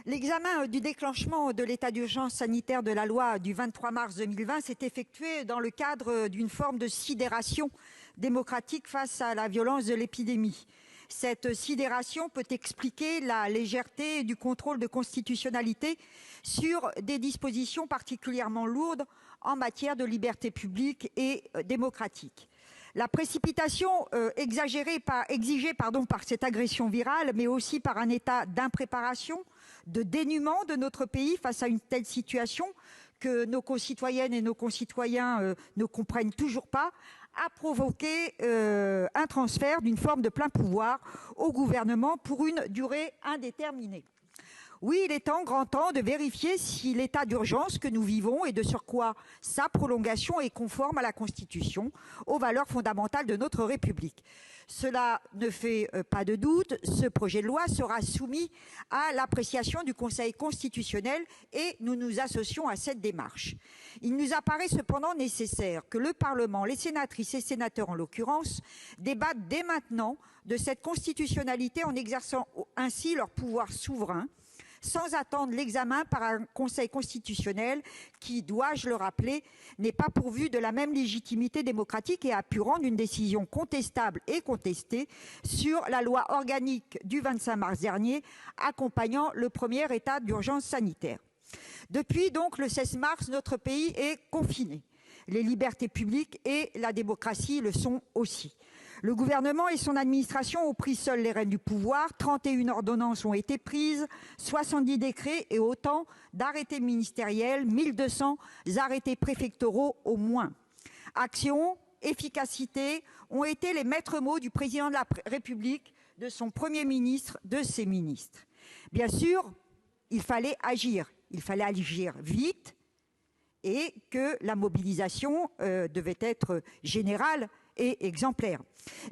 L'examen du déclenchement de l'état d'urgence sanitaire de la loi du 23 mars 2020 s'est effectué dans le cadre d'une forme de sidération démocratique face à la violence de l'épidémie. Cette sidération peut expliquer la légèreté du contrôle de constitutionnalité sur des dispositions particulièrement lourdes en matière de liberté publique et démocratique. La précipitation exigée par cette agression virale, mais aussi par un état d'impréparation, de dénuement de notre pays face à une telle situation que nos concitoyennes et nos concitoyens ne comprennent toujours pas, a provoqué un transfert d'une forme de plein pouvoir au gouvernement pour une durée indéterminée. Oui, il est grand temps de vérifier si l'état d'urgence que nous vivons, et de surcroît sa prolongation, est conforme à la Constitution, aux valeurs fondamentales de notre République. Cela ne fait pas de doute, ce projet de loi sera soumis à l'appréciation du Conseil constitutionnel et nous nous associons à cette démarche. Il nous apparaît cependant nécessaire que le Parlement, les sénatrices et sénateurs en l'occurrence, débattent dès maintenant de cette constitutionnalité en exerçant ainsi leur pouvoir souverain, sans attendre l'examen par un Conseil constitutionnel qui, dois-je le rappeler, n'est pas pourvu de la même légitimité démocratique et a pu rendre une décision contestable et contestée sur la loi organique du 25 mars dernier accompagnant le premier état d'urgence sanitaire. Depuis donc le 16 mars, notre pays est confiné. Les libertés publiques et la démocratie le sont aussi. Le gouvernement et son administration ont pris seuls les rênes du pouvoir. 31 ordonnances ont été prises, 70 décrets et autant d'arrêtés ministériels, 1200 arrêtés préfectoraux au moins. Action, efficacité ont été les maîtres mots du président de la République, de son Premier ministre, de ses ministres. Bien sûr, il fallait agir vite et que la mobilisation devait être générale et exemplaire.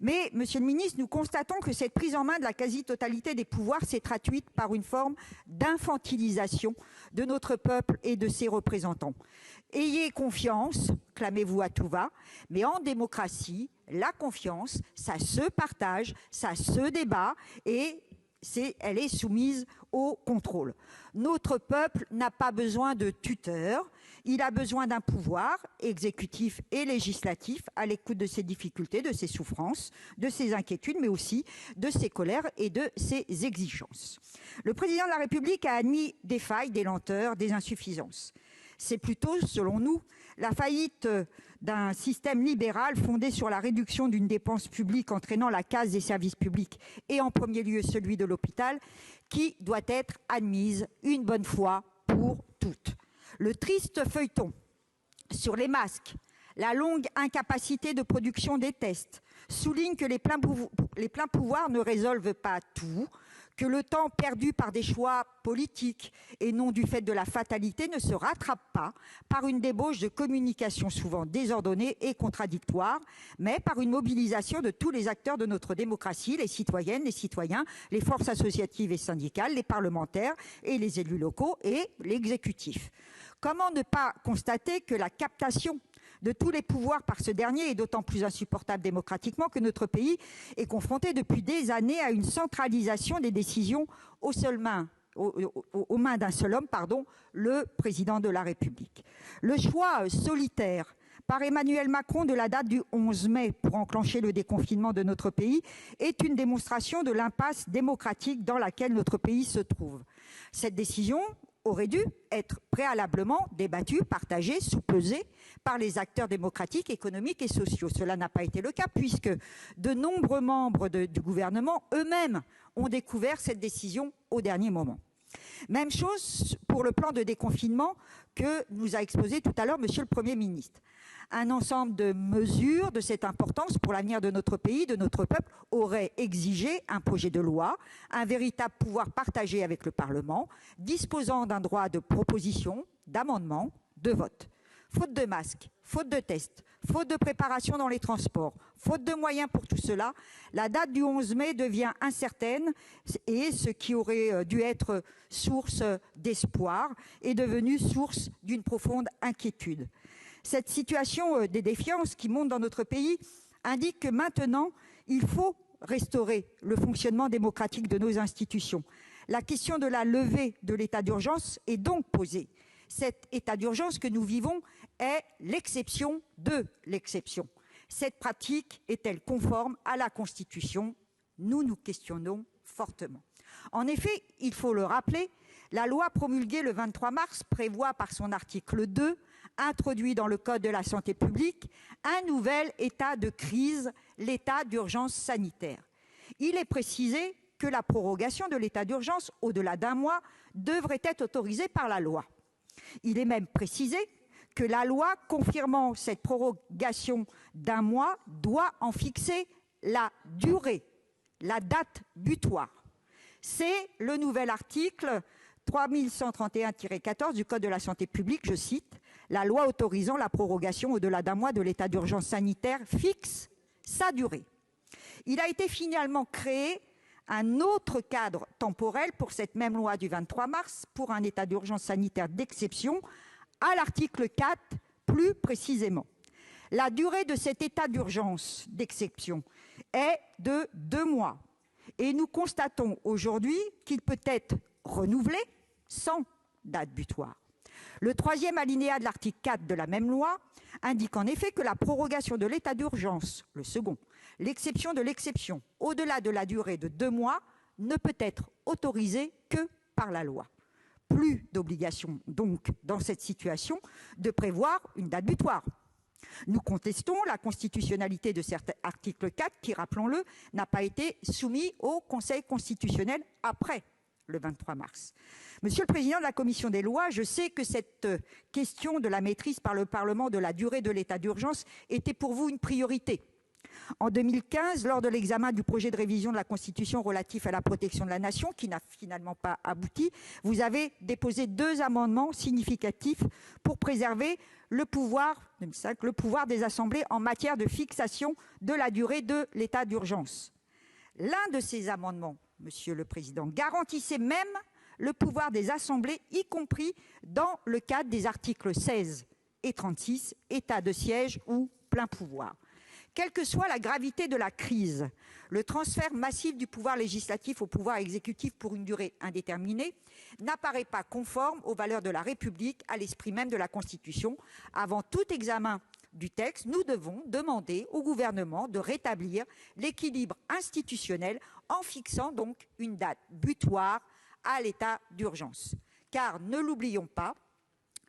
Mais, monsieur le ministre, nous constatons que cette prise en main de la quasi-totalité des pouvoirs s'est traduite par une forme d'infantilisation de notre peuple et de ses représentants. Ayez confiance, clamez-vous à tout va, mais en démocratie, la confiance, ça se partage, ça se débat et elle est soumise au contrôle. Notre peuple n'a pas besoin de tuteurs, il a besoin d'un pouvoir exécutif et législatif à l'écoute de ses difficultés, de ses souffrances, de ses inquiétudes, mais aussi de ses colères et de ses exigences. Le président de la République a admis des failles, des lenteurs, des insuffisances. C'est plutôt, selon nous, la faillite d'un système libéral fondé sur la réduction d'une dépense publique entraînant la casse des services publics et en premier lieu celui de l'hôpital qui doit être admise une bonne fois pour toutes. Le triste feuilleton sur les masques, la longue incapacité de production des tests souligne que les pleins pouvoirs ne résolvent pas tout, que le temps perdu par des choix politiques et non du fait de la fatalité ne se rattrape pas par une débauche de communication souvent désordonnée et contradictoire, mais par une mobilisation de tous les acteurs de notre démocratie, les citoyennes, les citoyens, les forces associatives et syndicales, les parlementaires et les élus locaux et l'exécutif. Comment ne pas constater que la captation de tous les pouvoirs par ce dernier est d'autant plus insupportable démocratiquement que notre pays est confronté depuis des années à une centralisation des décisions aux mains d'un seul homme, le président de la République. Le choix solitaire par Emmanuel Macron de la date du 11 mai pour enclencher le déconfinement de notre pays est une démonstration de l'impasse démocratique dans laquelle notre pays se trouve. Cette décision aurait dû être préalablement débattue, partagée, soupesée par les acteurs démocratiques, économiques et sociaux. Cela n'a pas été le cas puisque de nombreux membres du gouvernement eux-mêmes ont découvert cette décision au dernier moment. Même chose pour le plan de déconfinement que nous a exposé tout à l'heure monsieur le Premier ministre. Un ensemble de mesures de cette importance pour l'avenir de notre pays, de notre peuple, aurait exigé un projet de loi, un véritable pouvoir partagé avec le Parlement, disposant d'un droit de proposition, d'amendement, de vote. Faute de masques, faute de tests, faute de préparation dans les transports, faute de moyens pour tout cela, la date du 11 mai devient incertaine et ce qui aurait dû être source d'espoir est devenu source d'une profonde inquiétude. Cette situation des défiances qui monte dans notre pays indique que maintenant, il faut restaurer le fonctionnement démocratique de nos institutions. La question de la levée de l'état d'urgence est donc posée. Cet état d'urgence que nous vivons est l'exception de l'exception. Cette pratique est-elle conforme à la Constitution ? Nous nous questionnons fortement. En effet, il faut le rappeler, la loi promulguée le 23 mars prévoit par son article 2, introduit dans le code de la santé publique, un nouvel état de crise, l'état d'urgence sanitaire. Il est précisé que la prorogation de l'état d'urgence au-delà d'un mois devrait être autorisée par la loi. Il est même précisé que la loi confirmant cette prorogation d'un mois doit en fixer la durée, la date butoir. C'est le nouvel article 3131-14 du Code de la santé publique, je cite, « La loi autorisant la prorogation au-delà d'un mois de l'état d'urgence sanitaire fixe sa durée ». Il a été finalement créé un autre cadre temporel pour cette même loi du 23 mars, pour un état d'urgence sanitaire d'exception, à l'article 4 plus précisément. La durée de cet état d'urgence d'exception est de 2 mois. Et nous constatons aujourd'hui qu'il peut être renouvelé sans date butoir. Le 3e alinéa de l'article 4 de la même loi indique en effet que la prorogation de l'état d'urgence, le second, l'exception de l'exception, au-delà de la durée de 2 mois, ne peut être autorisée que par la loi. Plus d'obligation donc dans cette situation de prévoir une date butoir. Nous contestons la constitutionnalité de cet article 4 qui, rappelons-le, n'a pas été soumis au Conseil constitutionnel après le 23 mars. Monsieur le président de la commission des lois, je sais que cette question de la maîtrise par le Parlement de la durée de l'état d'urgence était pour vous une priorité. En 2015, lors de l'examen du projet de révision de la Constitution relatif à la protection de la Nation, qui n'a finalement pas abouti, vous avez déposé 2 amendements significatifs pour préserver le pouvoir des assemblées en matière de fixation de la durée de l'état d'urgence. L'un de ces amendements, Monsieur le Président, garantissait même le pouvoir des assemblées, y compris dans le cadre des articles 16 et 36, état de siège ou plein pouvoir. Quelle que soit la gravité de la crise, le transfert massif du pouvoir législatif au pouvoir exécutif pour une durée indéterminée n'apparaît pas conforme aux valeurs de la République, à l'esprit même de la Constitution. Avant tout examen du texte, nous devons demander au gouvernement de rétablir l'équilibre institutionnel en fixant donc une date butoir à l'état d'urgence. Car, ne l'oublions pas,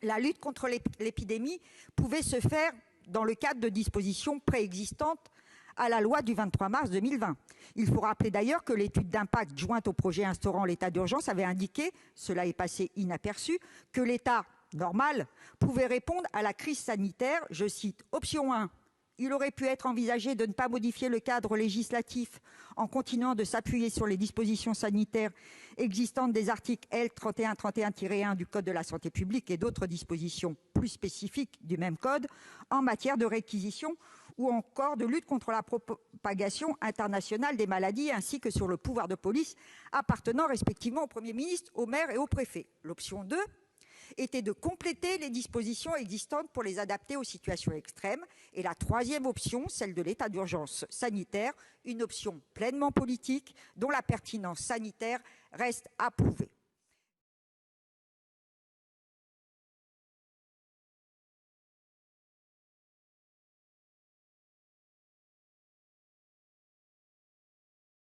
la lutte contre l'épidémie pouvait se faire dans le cadre de dispositions préexistantes à la loi du 23 mars 2020. Il faut rappeler d'ailleurs que l'étude d'impact jointe au projet instaurant l'état d'urgence avait indiqué, cela est passé inaperçu, que l'état normal pouvait répondre à la crise sanitaire. Je cite, option 1, il aurait pu être envisagé de ne pas modifier le cadre législatif en continuant de s'appuyer sur les dispositions sanitaires existantes des articles L. 3131-1 du Code de la santé publique et d'autres dispositions plus spécifiques du même code en matière de réquisition ou encore de lutte contre la propagation internationale des maladies, ainsi que sur le pouvoir de police appartenant respectivement au Premier ministre, au maire et au préfet. L'option 2 était de compléter les dispositions existantes pour les adapter aux situations extrêmes. Et la 3e option, celle de l'état d'urgence sanitaire, une option pleinement politique dont la pertinence sanitaire reste à prouver.